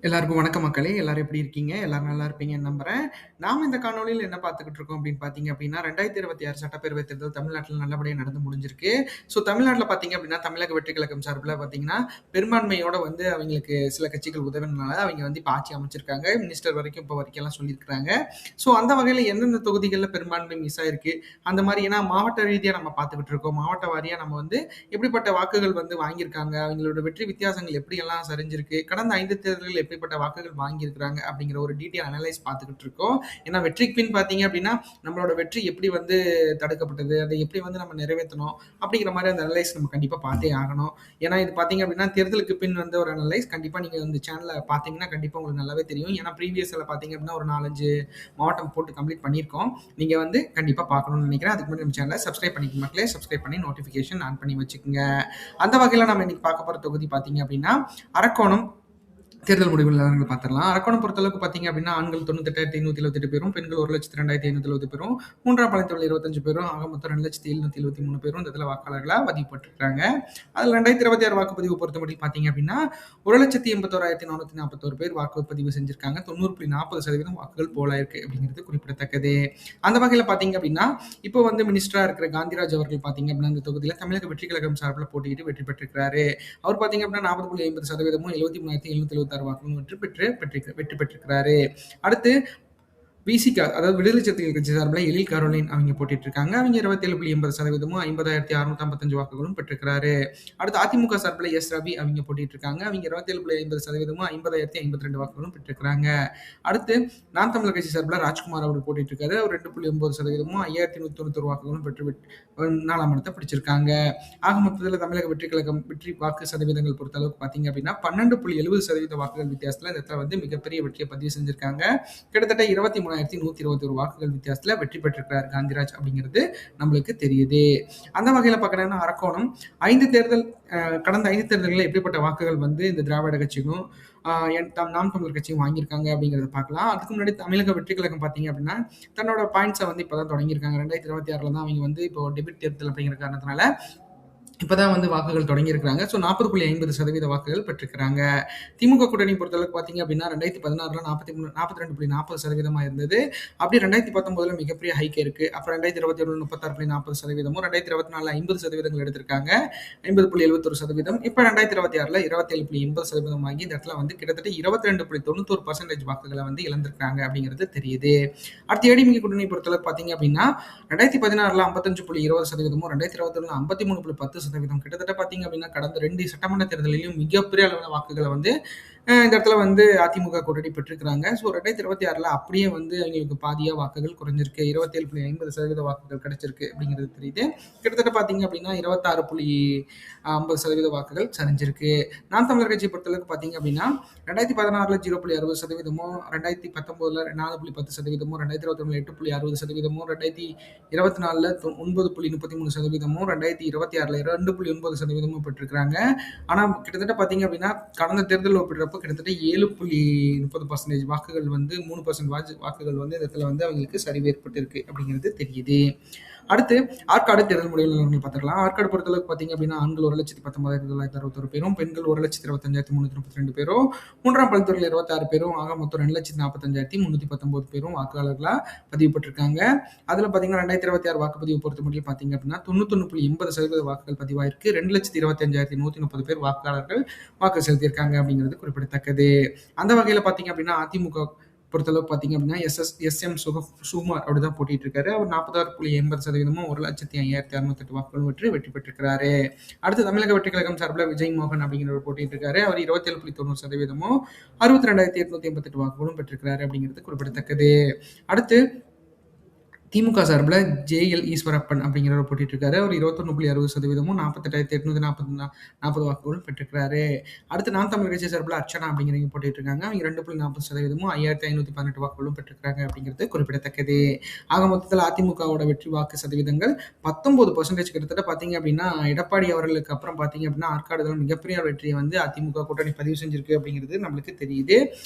எல்லாருக்கும் வணக்கம் மக்களே! எல்லாரும் எப்படி இருக்கீங்க? எல்லாரும் நல்லா இருப்பீங்கன்னு நம்புறேன். நாம இந்த காணொளியில என்ன பார்த்துக்கிட்டு இருக்கோம் அப்படின்னு பார்த்தீங்க அப்படின்னா, 2026 சட்டப்பேரவை தேர்தல் தமிழ்நாட்டில நல்லபடியா நடந்து முடிஞ்சிருக்கு. ஸோ தமிழ்நாட்டில பார்த்தீங்க அப்படின்னா, தமிழக வெற்றி கழகம் சார்புல பார்த்தீங்கன்னா, பெரும்பான்மையோட வந்து அவங்களுக்கு சில கட்சிகள் உதவினால அவங்க வந்து இப்ப ஆட்சி அமைச்சிருக்காங்க. மினிஸ்டர் வரைக்கும் இப்ப வரைக்கும்லாம் சொல்லியிருக்கிறாங்க. ஸோ அந்த வகையில எந்தெந்த தொகுதிகள்ல பெரும்பான்மை மிஸ் ஆயிருக்கு, அந்த மாரி ஏன்னா மாவட்ட ரீதியா நம்ம பார்த்துக்கிட்டு இருக்கோம். மாவட்ட வாரியா நம்ம வந்து எப்படிப்பட்ட வாக்குகள் வந்து வாங்கியிருக்காங்க, அவங்களோட வெற்றி வித்தியாசங்கள் எப்படியெல்லாம் சரிஞ்சிருக்கு, கடந்த 5 தேர்தல்கள் எப்படிப்பட்ட வாக்குகள் வாங்கியிருக்கிறாங்க அப்படிங்கிற ஒரு டீட்டெயில் அனலைஸ் பார்த்துக்கிட்டு இருக்கோம். ஏன்னா வெற்றிக்கு பின் பார்த்தீங்க அப்படின்னா, நம்மளோட வெற்றி எப்படி வந்து தடுக்கப்பட்டது, அதை எப்படி வந்து நம்ம நிறைவேற்றணும் அப்படிங்கிற மாதிரி அந்த அனலைஸ் நம்ம கண்டிப்பாக பார்த்தே ஆகணும். ஏன்னா இது பார்த்தீங்க அப்படின்னா தேர்தலுக்கு பின் வந்து ஒரு அனலைஸ் கண்டிப்பாக நீங்கள் இந்த சேனலை பார்த்தீங்கன்னா கண்டிப்பாக உங்களுக்கு நல்லாவே தெரியும். ஏன்னா ப்ரீவியஸில் பார்த்தீங்க அப்படின்னா ஒரு 4-5 மாவட்டம் போட்டு கம்ப்ளீட் பண்ணியிருக்கோம். நீங்கள் வந்து கண்டிப்பாக பார்க்கணும்னு நினைக்கிறேன். அதுக்கு முன்னாடி நம்ம சேனலை சப்ஸ்கிரைப் பண்ணிக்க மக்களே, சப்ஸ்கிரைப் பண்ணி நோட்டிஃபிகேஷன் ஆன் பண்ணி வச்சுக்கோங்க. அந்த வகையில் நம்ம இன்னைக்கு பார்க்க போகிற தொகுதி பார்த்தீங்க அப்படின்னா அரக்கோணம் தேர்தல் முடிவுகள் விவரங்கள் பார்த்துடலாம். அரக்கோணம் பொறுத்தளவுக்கு பார்த்தீங்க அப்படின்னா, ஆண்கள் 98,578 பேரும், பெண்கள் 1,02,570 பேரும், மூன்றாம் பாலினத்தவர்கள் 25 பேரும், ஆக மொத்தம் 2,773 பேரும் இந்த இடத்துல வாக்காளர்களா பதிவு பெற்றிருக்காங்க. அதில் 2026 வாக்குப்பதிவு பொறுத்தமட்டில் பார்த்தீங்க அப்படின்னா, 1,81,441 பேர் வாக்குப்பதிவு செஞ்சிருக்காங்க. 90.40% வாக்குகள் போலாயிருக்கு அப்படிங்கிறது குறிப்பிடத்தக்கது. அந்த வகையில் பார்த்தீங்க அப்படின்னா, இப்போ வந்து மினிஸ்டரா இருக்கிற காந்திராஜ் அவர்கள் பார்த்தீங்க அப்படின்னா, இந்த தொகுதியில் தமிழக வெற்றி கழகம் சார்பில் போட்டியிட்டு வெற்றி பெற்றிருக்கிறாரு. அவர் பார்த்தீங்க அப்படின்னா 40.50%, 73,776 வாக்குகளும் வெற்றி பெற்றிருக்கிறாரு. அடுத்து விசிகா, அதாவது விடுதலை சிறுத்தைகள் கட்சி சார்பில் எழில் கரோலின் அவங்க போட்டிட்டு இருக்காங்க. அவங்க 27.80%, 50,655 வாக்குகளும் பெற்றிருக்கிறாரு. அடுத்து அதிமுக சார்பில் எஸ் ரவி அவங்க போட்டிட்டு இருக்காங்க. அவங்க 27.50%, 50,052 வாக்குகளும் பெற்றிருக்கிறாங்க. அடுத்து நாம் தமிழர் கட்சி சார்பில் ராஜ்குமார் அவர் போட்டிட்டு இருக்காரு. அவர் 2.9%, 5,191 வாக்குகளும் பெற்று 4ஆம் இடத்தை பிடிச்சிருக்காங்க. ஆக மொத்தத்தில் தமிழக வெற்றி கழகம் வெற்றி வாக்கு சதவீதங்கள் பொறுத்த அளவுக்கு பார்த்தீங்க அப்படின்னா 12.70% வாக்குகள் வித்தியாசத்தில் இந்த இடத்துல வந்து மிகப்பெரிய வெற்றியை பதிவு செஞ்சிருக்காங்க. கிட்டத்தட்ட 23,121 வாக்குகள் வித்தியாசத்துல வெற்றி பெற்றிருக்கிறார் காந்திராஜ் அப்படிங்கிறது நம்மளுக்கு தெரியுது. அந்த வகையில பார்க்கணும்னா அரக்கோணம் கடந்த 5 தேர்தல்களில் எப்படிப்பட்ட வாக்குகள் வந்து இந்த திராவிட கட்சிக்கும் நாம் தமிழர் கட்சியும் வாங்கியிருக்காங்க அப்படிங்கிறத பார்க்கலாம். அதுக்கு முன்னாடி தமிழக வெற்றி கழகம் பார்த்தீங்க அப்படின்னா தன்னோட பாயிண்ட்ஸை வந்து இப்போதான் தொடங்கியிருக்காங்க. 2026 தான் அவங்க வந்து இப்போ டெபிட் தேர்தல் அப்படிங்கிற காரணத்தினால இப்பதான் வந்து வாக்குகள் தொடங்கியிருக்கிறாங்க. ஸோ 40.50% வாக்குகள் பெற்றிருக்கிறாங்க. திமுக கூட்டணி பொறுத்தளவுக்கு பார்த்தீங்க அப்படின்னா 2016ல 42.40% இருந்தது. அப்படியே 2019ல மிகப்பெரிய ஹைக் இருக்கு. அப்புறம் 2021 36.40%, 2024ல 50% எடுத்திருக்காங்க. 50.71%. இப்போ 2026ல 27.80% வாங்கி இந்த இடத்துல வந்து கிட்டத்தட்ட 22.91% வாக்குகளை வந்து இழந்திருக்காங்க அப்படிங்கிறது தெரியுது. அடுத்து ஏடிஎம்கே கூட்டணி பொறுத்தளவுக்கு பார்த்தீங்க அப்படின்னா 2016ல 55.20%, 2021ல 53.10%, கிட்டத்தட்ட பார்த்தீங்க அப்படின்னா கடந்த 2 சட்டமன்ற தேர்தலிலும் மிகப்பெரிய அளவான வாக்குகளை வந்து இந்த இடத்துல வந்து அதிமுக கூட்டணி பெற்றிருக்கிறாங்க. ஸோ 2026ல அப்படியே வந்து அவங்களுக்கு பாதியா வாக்குகள் குறைஞ்சிருக்கு. 27.50% வாக்குகள் கிடைச்சிருக்கு அப்படிங்கிறது தெரியுது. கிட்டத்தட்ட பார்த்தீங்க அப்படின்னா 26.50% வாக்குகள் சரிஞ்சிருக்கு. நாம் தமிழர் கட்சியை பொறுத்தளவுக்கு பார்த்தீங்க அப்படின்னா 2016ல 0.60%, 2019ல 4.10%, 2021ல 8.60%, 2024ல 9.33%, 2026ல 2.9% பெற்றிருக்கிறாங்க. ஆனா கிட்டத்தட்ட பார்த்தீங்க அப்படின்னா கடந்த தேர்தல் ஒப்பிடுறப்ப கிட்டத்தட்ட 7.30% வாக்குகள் வந்து 3% வாக்குகள் வந்து இந்த இடத்துல வந்து அவங்களுக்கு சரிவு ஏற்பட்டிருக்கு அப்படிங்கிறது தெரியுது. அடுத்து ஆற்காடு தேர்தல் முடிவுகள் பார்த்துக்கலாம். ஆற்காடு பொறுத்தளவுக்கு பார்த்தீங்க அப்படின்னா ஆண்கள் 1,19,961 பேரும், பெண்கள் 1,25,332 பேரும், மூன்றாம் பல்துறையில் 26 பேரும், ஆக மொத்தம் 2,45,319 பேரும் வாக்காளர்களா பதிவு பெற்றிருக்காங்க. அதுல பாத்தீங்கன்னா 2026 வாக்குப்பதிவு பொறுத்த மட்டும் பாத்தீங்க அப்படின்னா 91.80% வாக்குகள் பதிவாயிருக்கு. 2,25,130 பேர் வாக்காளர்கள் வாக்கு செலுத்தியிருக்காங்க அப்படிங்கிறது குறிப்பிடத்தக்கது. அந்த வகையில பாத்தீங்க அப்படின்னா அதிமுக பொறுத்தளவுக்கு பார்த்தீங்க அப்படின்னா எஸ்எம் சுகுமார் அப்படிதான் போட்டிட்டு இருக்காரு. அவர் 46.80%, 1,05,608 வாக்குகளும் வெற்றி பெற்றிருக்கிறாரு. அடுத்து தமிழக வெற்றி கழகம் சார்பில் விஜய் மோகன் அப்படிங்கிறவர் போட்டிட்டு இருக்காரு. அவர் 27.90%, 62,888 வாக்குகளும் பெற்றிருக்கிறாரு அப்படிங்கிறது குறிப்பிடத்தக்கது. அடுத்து திமுக சார்பில் ஜேஎல் ஈஸ்வரப்பன் அப்படிங்கிறவர் போட்டிட்டு இருக்காரு. அவர் 21.60%, 48,840 வாக்குகள் பெற்றிருக்கிறாரு. அடுத்து நாம் தமிழர் கட்சி சார்பில் அர்ச்சனா அப்படிங்கிறவங்க போட்டிட்டு இருக்காங்க. அவங்க 2.40%, 5,518 வாக்குகளும் பெற்றிருக்காங்க அப்படிங்கிறது குறிப்பிடத்தக்கது. ஆக மொத்தத்தில் அதிமுகவோட வெற்றி வாக்கு சதவீதங்கள் 19% கிட்டத்தட்ட பார்த்தீங்க அப்படின்னா எடப்பாடி அவர்களுக்கு அப்புறம் பார்த்தீங்க அப்படின்னா ஆற்காடுதல் மிகப்பெரிய வெற்றியை வந்து அதிமுக கூட்டணி பதிவு செஞ்சிருக்கு அப்படிங்கிறது நம்மளுக்கு தெரியுது.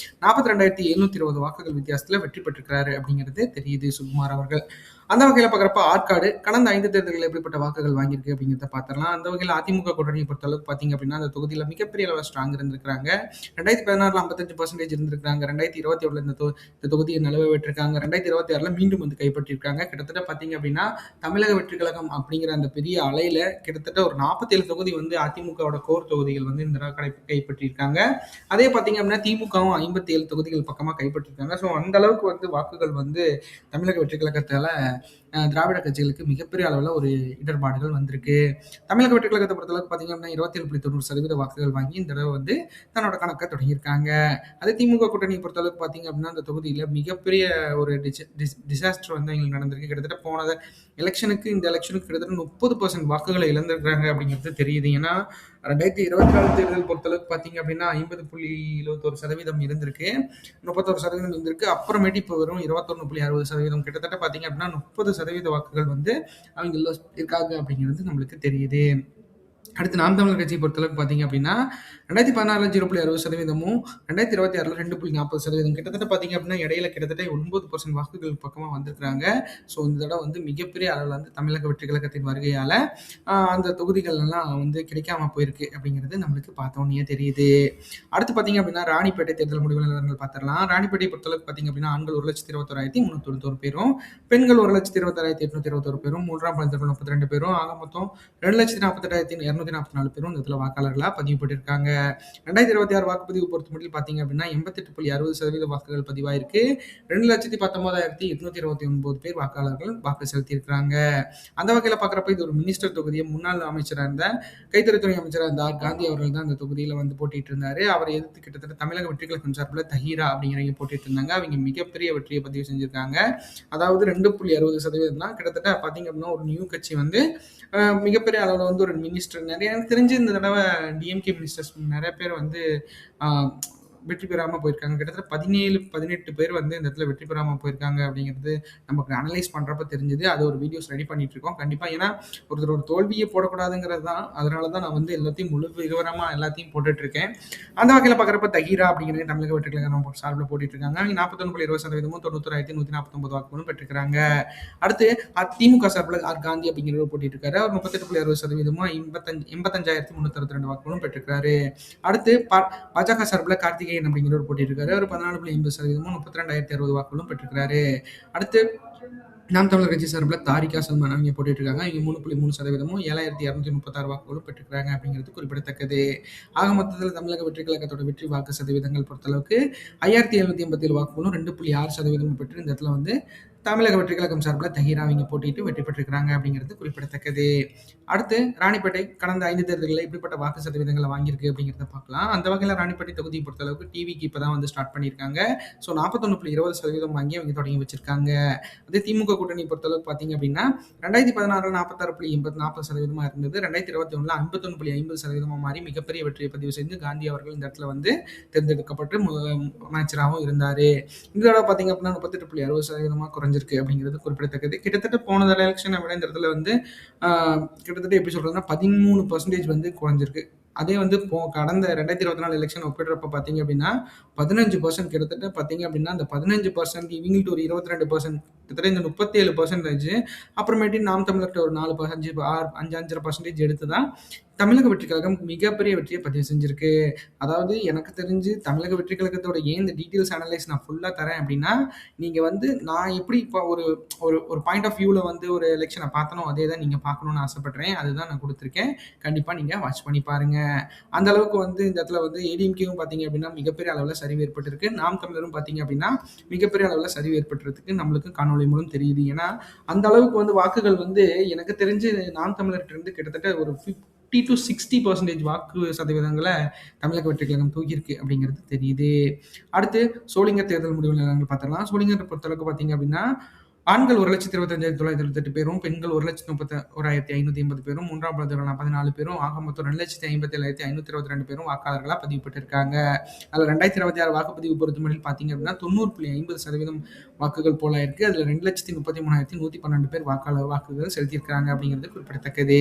42,720 வாக்குகள் வித்தியாசத்தில் வெற்றி பெற்றிருக்கிறாரு அப்படிங்கிறது தெரியுது சுகுமார் அவர்கள். அந்த வகையில பார்க்குறப்ப ஆற்காடு கடந்த 5 தேர்தல்களில் எப்படிப்பட்ட வாக்குகள் வாங்கியிருக்கு அப்படிங்கிறத பார்த்துடலாம். அந்த வகையில அதிமுக கூட்டணியை பொறுத்தளவுக்கு பார்த்தீங்க அப்படின்னா, அந்த தொகுதியில மிகப்பெரிய அளவுல ஸ்ட்ராங் இருந்திருக்காங்க. 2016ல 55% இருந்திருக்காங்க. 2021ல இந்த தொகுதியை நழுவ விட்டுருக்காங்க. 2026ல மீண்டும் வந்து கைப்பற்றியிருக்காங்க. கிட்டத்தட்ட பார்த்தீங்க அப்படின்னா, தமிழக வெற்றி கழகம் அப்படிங்கிற அந்த பெரிய அலையில கிட்டத்தட்ட ஒரு 47 தொகுதி வந்து அதிமுகவோட கோர் தொகுதிகள் வந்து இந்த தடவை கைப்பற்றியிருக்காங்க. அதே பார்த்தீங்க அப்படின்னா திமுகவும் 57 தொகுதிகள் பக்கமா கைப்பற்றிருக்காங்க. ஸோ அந்த அளவுக்கு வந்து வாக்குகள் வந்து தமிழக வெற்றி கழகத்தால திராவிட கட்சிகளுக்கு மிகப்பெரிய அளவில் ஒரு இடர்பாடுகள் வந்திருக்கு. தமிழக வெற்றி கழகத்தை பொறுத்தளவுக்கு பார்த்தீங்க அப்படின்னா 27.90% வாக்குகள் வாங்கி இந்த தடவை வந்து தன்னோட கணக்கை தொடங்கியிருக்காங்க. அதே திமுக கூட்டணியை பொறுத்தளவுக்கு பார்த்தீங்க அப்படின்னா அந்த தொகுதியில் மிகப்பெரிய ஒரு டிசாஸ்டர் வந்து எங்களுக்கு நடந்திருக்கு. கிட்டத்தட்ட போன எலெக்ஷனுக்கு இந்த எலெக்ஷனுக்கு கிட்டத்தட்ட 30% வாக்குகளை இழந்திருக்கிறாங்க அப்படிங்கிறது தெரியுது. ஏன்னா 2024 தேர்தல் பொறுத்தளவுக்கு பார்த்தீங்க அப்படின்னா 50.21% இருந்திருக்கு, 31% இருந்திருக்கு. அப்புறமேட்டு இப்போ வெறும் 21.60% கிட்டத்தட்ட பார்த்தீங்க அப்படின்னா 30% வாக்குகள் வந்து அவங்க இருக்காங்க அப்படிங்கிறது நம்மளுக்கு தெரியுது. அடுத்து நாம் தமிழர் கட்சியை பொறுத்தளவுக்கு பார்த்தீங்க அப்படின்னா 2016 0.60%, 2026 2.40%, கிட்டத்தட்ட பார்த்தீங்க அப்படின்னா இடையில கிட்டத்தட்ட 9% வாக்குகள் பக்கமாக வந்திருக்கிறாங்க. ஸோ இந்த தடவை வந்து மிகப்பெரிய அளவில் வந்து தமிழக வெற்றி கழகத்தின் வருகையால் அந்த தொகுதிகள் எல்லாம் வந்து கிடைக்காம போயிருக்கு அப்படிங்கிறது நம்மளுக்கு பார்த்தோன்னே தெரியுது. அடுத்து பார்த்தீங்க அப்படின்னா ராணிப்பேட்டை தேர்தல் முடிவு நிலவரங்கள் பார்த்துடலாம். ராணிப்பேட்டை பொறுத்தளவுக்கு பார்த்தீங்க அப்படின்னா ஆண்கள் 1,21,391 பேரும், பெண்கள் 1,26,821 பேரும், மூன்றாம் பாலினத்தவர் 32 பேரும், ஆக மொத்தம் 2,48,244 பேரும் இந்த இடத்துல வாக்காளர்களாக பதிவு பண்ணியிருக்காங்க. 2026 வாக்குப்பதிவு பொறுத்தமட்டில் பார்த்தீங்க அப்படின்னா 88.60% வாக்குகள் பதிவாயிருக்கு. 2,19,829 பேர் வாக்காளர்கள் வாக்கு செலுத்தியிருக்கிறாங்க. அந்த வகையில் பார்க்குறப்ப இது ஒரு மினிஸ்டர் தொகுதியை முன்னாள் அமைச்சராக இருந்த கைத்தறித்துறை அமைச்சராக இருந்த ஆர் காந்தி அவர்கள் தான் அந்த தொகுதியில் வந்து போட்டிட்டு இருந்தாரு. அவரை எதிர்த்து கிட்டத்தட்ட தமிழக வெற்றி கழகம் சார்பில் தஹீரா அப்படிங்கிறவங்க போட்டிட்டு இருந்தாங்க. அவங்க மிகப்பெரிய வெற்றியை பதிவு செஞ்சிருக்காங்க. அதாவது 2.60% தான். கிட்டத்தட்ட பார்த்தீங்க அப்படின்னா ஒரு நியூ கட்சி வந்து மிகப்பெரிய அளவில் வந்து ஒரு மினிஸ்டர் நிறைய எனக்கு தெரிஞ்சு இந்த தடவை டிஎம்கே மினிஸ்டர்ஸ் நிறைய பேர் வந்து வெற்றி பெறாமல் போயிருக்காங்க. கிட்டத்தட்ட 17-18 பேர் வந்து இந்த இடத்துல வெற்றி பெறாமல் போயிருக்காங்க அப்படிங்கிறது நமக்கு அனலைஸ் பண்ணுறப்ப தெரிஞ்சது. அது ஒரு வீடியோஸ் ரெடி பண்ணிட்டு இருக்கோம். கண்டிப்பாக ஏன்னா ஒருத்தர் ஒரு தோல்வியை போடக்கூடாதுங்கிறது தான். அதனால தான் நான் வந்து எல்லாத்தையும் முழு விவரமாக எல்லாத்தையும் போட்டுட்டு இருக்கேன். அந்த வகையில் பார்க்குறப்ப தஹீரா அப்படிங்கிறது தமிழக வெற்றி கழகம் சார்பில் போட்டிட்டு இருக்காங்க. அவங்க 41.20%, 91,149 வாக்குகளும் பெற்றிருக்கிறாங்க. அடுத்து திமுக சார்பில் ஆர் காந்தி அப்படிங்கிறவர் போட்டிட்டு இருக்காரு. அவர் 38.60%, 85,362 வாக்குகளும் பெற்றிருக்காரு. அடுத்து பாஜக சார்பில் கார்த்திகேயன் அப்படிங்கிறவர் போட்டிருக்காரு. அவர் 14.80%, 32,060 வாக்குகளும் பெற்றிருக்காரு. அடுத்து நாம் தமிழர் கட்சி சார்பில் தாரிகா சல்மான் அவங்க போட்டிட்டு இருக்காங்க. இவங்க 3.3%, 7,236 வாக்குகளும் பெற்றிருக்காங்க அப்படிங்கிறது குறிப்பிடத்தக்கது. ஆக மொத்தத்தில் தமிழக வெற்றி கழகத்தோட வெற்றி வாக்கு சதவீதங்கள் பொறுத்தளவுக்கு 5,787 வாக்குகளும் 2.6% பெற்று இந்த இடத்துல வந்து தமிழக வெற்றி கழகம் சார்பில் தஹீரா அவங்க போட்டிட்டு வெற்றி பெற்றிருக்கிறாங்க அப்படிங்கிறது குறிப்பிடத்தக்கது. அடுத்து ராணிப்பேட்டை கடந்த 5 தேர்தல்களில் இப்படிப்பட்ட வாக்கு சதவீதங்களை வாங்கியிருக்கு அப்படிங்கிறத பார்க்கலாம். அந்த வகையில் ராணிப்பேட்டை தொகுதியை பொறுத்தளவுக்கு டிவிக்கு இப்போ தான் வந்து ஸ்டார்ட் பண்ணியிருக்காங்க. ஸோ 41.20% வாங்கி அவங்க தொடங்கி வச்சிருக்காங்க. அதே திமுக கூட்டணி பொறுத்தளவுக்கு பார்த்தீங்க அப்படின்னா 2016 46.40% இருந்தது. 2021 51.50% மாறி மிகப்பெரிய வெற்றியை பதிவு செஞ்சு காந்தி அவர்கள் இந்த இடத்துல வந்து தேர்ந்தெடுக்கப்பட்டு அமைச்சராகவும் இருந்தார். இந்த தடவை பார்த்தீங்க அப்படின்னா 38.60% குறைஞ்சிருக்கு அப்படிங்கிறது குறிப்பிடத்தக்கது. கிட்டத்தட்ட போன தடவை எலெக்ஷனை விட இந்த இடத்துல வந்து கிட்டத்தட்ட எப்படி சொல்றதுன்னா 13% வந்து குறைஞ்சிருக்கு. அதே வந்து கடந்த 2024 எலெக்ஷன் ஒப்பிடுறப்ப பார்த்தீங்க அப்படின்னா 15% கிட்டத்தட்ட பார்த்தீங்க அப்படின்னா அந்த 15% இவங்கள்ட்ட ஒரு 22%, கிட்டத்தட்ட இந்த 37%, அப்புறமேட்டு நாம் தமிழர்கிட்ட ஒரு 5% எடுத்து தான் தமிழக வெற்றி கழகம் மிகப்பெரிய வெற்றியை பதிவு செஞ்சிருக்கு. அதாவது எனக்கு தெரிஞ்சு தமிழக வெற்றி கழகத்தோட ஏன் இந்த டீட்டெயில்ஸ் அனலைஸ் நான் ஃபுல்லாக தரேன் அப்படின்னா, நீங்கள் வந்து நான் எப்படி இப்போ ஒரு பாயிண்ட் ஆஃப் வியூவில் வந்து ஒரு எலெக்ஷனை பார்த்தனோ அதே தான் நீங்கள் பார்க்கணுன்னு ஆசைப்படுறேன். அதுதான் நான் கொடுத்துருக்கேன். கண்டிப்பாக நீங்கள் வாட்ச் பண்ணி பாருங்கள். அந்த அளவுக்கு வந்து இந்த இடத்துல வந்து ஏடிஎம்கேவும் பார்த்தீங்க அப்படின்னா மிகப்பெரிய அளவில் சரிவு ஏற்பட்டிருக்கு. நாம் தமிழரும் பார்த்தீங்க அப்படின்னா மிகப்பெரிய அளவில் சரிவு ஏற்பட்டுறதுக்கு நம்மளுக்கு காணொலி மூலம் தெரியுது. ஏன்னா அந்த அளவுக்கு வந்து வாக்குகள் வந்து எனக்கு தெரிஞ்சு நாம் தமிழர்கிட்ட இருந்து கிட்டத்தட்ட ஒரு 50 to 60% வாக்கு சதவீதங்களை தமிழக வெற்றி கழகம் தூக்கியிருக்கு அப்படிங்கிறது தெரியுது. அடுத்து சோளிங்கர் தேர்தல் முடிவு நிலவரங்கள் பார்த்துக்கலாம். சோளிங்கர் பொறுத்தளவுக்கு பார்த்தீங்க அப்படின்னா ஆண்கள் 1,25,928 பேரும், பெண்கள் 1,31,580 பேரும், மூன்றாம் பாலினத்தவர் 44 பேரும், ஆக மொத்தம் 2,57,522 பேரும் வாக்காளர்களாக பதிவு பெற்றிருக்காங்க. அதில் 2026 வாக்குப்பதிவு பொறுத்தமட்டில் பார்த்தீங்க அப்படின்னா 90.50% வாக்குகள் போல இருக்கு. அதில் 2,33,112 பேர் வாக்குகள் செலுத்தியிருக்காங்க அப்படிங்கிறது குறிப்பிடத்தக்கது.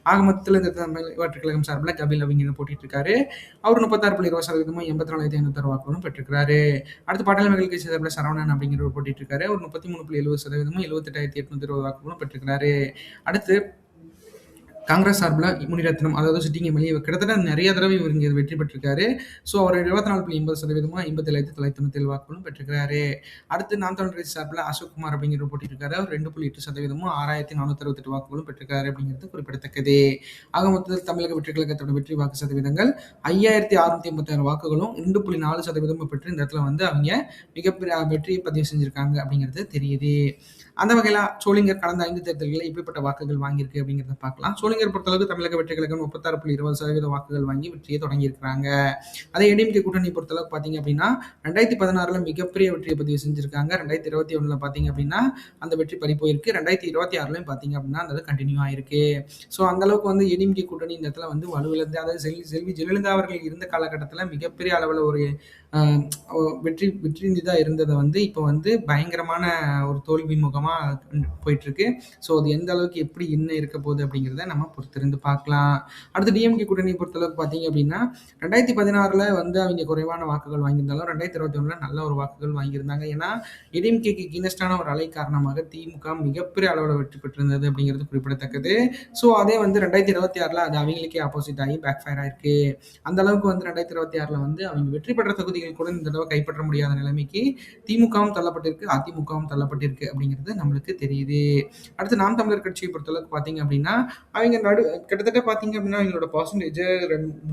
ஆக மொத்தத்தில் இந்த வெற்றி கழகம் சார்பில் கபில் அவங்க போட்டிட்டு இருக்காரு. அவர் 36.20%, 84,506 வாக்குகளும் பெற்றிருக்காரு. அடுத்து பாட்டாளி மக்கள் கட்சி சார்பில் சரவணன் அப்படிங்கிறவர் போட்டிட்டு இருக்காரு. அவர் 33.70%, சதவீதமும் 78,820 வாக்குகளும் பெற்றிருக்கிறாரு. அடுத்து காங்கிரஸ் சார்பில் முனிரத்னம், அதாவது சிட்டிங் எம்எல்ஏ, கிட்டத்தட்ட நிறைய தடவை இவர் இங்கே வெற்றி பெற்றிருக்காரு. ஸோ அவர் 24.80% 57,997 வாக்குகளும் பெற்றிருக்கிறாரு. அடுத்து நாம் தமிழர் கட்சி சார்பில் அசோக்குமார் அப்படிங்கிற போட்டியிருக்காரு. அவர் 2.8% 6,468 வாக்குகளும் பெற்றிருக்காரு அப்படிங்கிறது குறிப்பிடத்தக்கது. ஆக மொத்தத்தில் தமிழக வெற்றி கழகத்தோட வெற்றி வாக்கு சதவீதங்கள் 5,686 வாக்குகளும் 2.4% பெற்று இந்த இடத்துல வந்து அவங்க மிகப்பெரிய வெற்றியை பதிவு செஞ்சிருக்காங்க அப்படிங்கிறது தெரியுது. அந்த வகையில் சோளிங்கர் கடந்த 5 தேர்தல்களில் எப்படிப்பட்ட வாக்குகள் வாங்கியிருக்கு அப்படிங்கிறத பார்க்கலாம். சோளிங்கர் பொறுத்தளவுக்கு தமிழக வெற்றி கழகம் 36.20% வாக்குகள் வாங்கி வெற்றியை தொடங்கியிருக்கிறாங்க. அதே ஏடிஎம்கே கூட்டணி பொறுத்தளவுக்கு பார்த்தீங்க அப்படின்னா 2016 மிகப்பெரிய வெற்றியை பதிவு செஞ்சிருக்காங்க. 2021 பார்த்தீங்க அப்படின்னா அந்த வெற்றி பறி போயிருக்கு. 2026 பார்த்தீங்க அப்படின்னா அந்த கண்டினியூ ஆயிருக்கு. ஸோ அந்த அளவுக்கு வந்து ஏடிஎம்கே கூட்டணி இந்த இடத்துல வந்து வலுவிழந்து, அதாவது செல்வி ஜெயலலிதா அவர்கள் இருந்த காலகட்டத்தில் மிகப்பெரிய அளவில் ஒரு வெற்றி தான் இருந்ததை வந்து இப்போ வந்து பயங்கரமான ஒரு தோல்வி முகமாக போயிட்டு இருக்கு. ஸோ அது எந்த அளவுக்கு எப்படி இன்னும் இருக்க போகுது அப்படிங்கிறத நம்ம பொறுத்திருந்து பார்க்கலாம். அடுத்து டிஎம்கே கூட்டணியை பொறுத்தளவுக்கு பார்த்தீங்க அப்படின்னா 2016 வந்து அவங்க குறைவான வாக்குகள் வாங்கியிருந்தாலும் 2021 நல்ல ஒரு வாக்குகள் வாங்கியிருந்தாங்க. ஏன்னா ஏடிஎம்கேக்கு கீனஸ்டான ஒரு அலை காரணமாக திமுக மிகப்பெரிய அளவில் வெற்றி பெற்றிருந்தது அப்படிங்கிறது குறிப்பிடத்தக்கது. ஸோ அதே வந்து 2026 அது அவங்களுக்கே ஆப்போசிட் ஆகி பேக் ஃபயர் ஆயிருக்கு. அந்த அளவுக்கு வந்து 2026 வந்து அவங்க வெற்றி பெற்ற தொகுதிகள் கூட இந்த தடவை கைப்பற்ற முடியாத நிலைமைக்கு திமுகவும் தள்ளப்பட்டிருக்கு, அதிமுகவும் தள்ளப்பட்டிருக்கு அப்படிங்கிறது நம்மளுக்கு தெரியுது. அடுத்து நாம் தமிழர் கட்சியை பொறுத்தளவுக்கு பார்த்தீங்க அப்படின்னா அவங்க கிட்டத்தட்ட பார்த்தீங்க அப்படின்னா அவங்களோட பர்சன்டேஜ்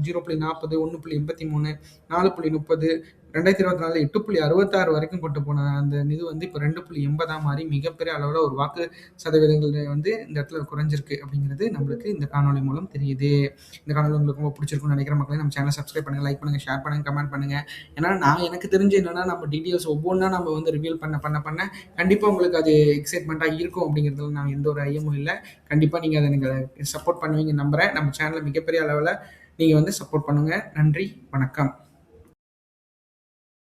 0.40, 1.83, 4.30, 2024 8.66 வரைக்கும் கொண்டு போன அந்த இது வந்து இப்போ 2.80 மாறி மிகப்பெரிய அளவில் ஒரு வாக்கு சதவீதங்கள் வந்து இந்த இடத்துல குறைஞ்சிருக்கு அப்படிங்கிறது நம்மளுக்கு இந்த காணொலி மூலம் தெரியுது. இந்த காணொலி உங்களுக்கு ரொம்ப பிடிச்சிருக்கும்னு நினைக்கிற மக்களே நம்ம சேனலை சப்ஸ்கிரைப் பண்ணுங்கள், லைக் பண்ணுங்கள், ஷேர் பண்ணுங்கள், கமெண்ட் பண்ணுங்கள். ஏன்னா எனக்கு தெரிஞ்சு என்னன்னா நம்ம டீட்டெயில்ஸ் ஒவ்வொன்றா நம்ம வந்து ரிவீல் பண்ண கண்டிப்பாக உங்களுக்கு அது எக்ஸைட்மெண்ட்டாக இருக்கும் அப்படிங்கிறதுல நான் எந்த ஒரு ஐயமும் இல்லை. கண்டிப்பாக நீங்கள் அதை நீங்கள் சப்போர்ட் பண்ணுவீங்க நம்புகிறேன். நம்ம சேனலை மிகப்பெரிய அளவில் நீங்கள் வந்து சப்போர்ட் பண்ணுங்கள். நன்றி, வணக்கம்.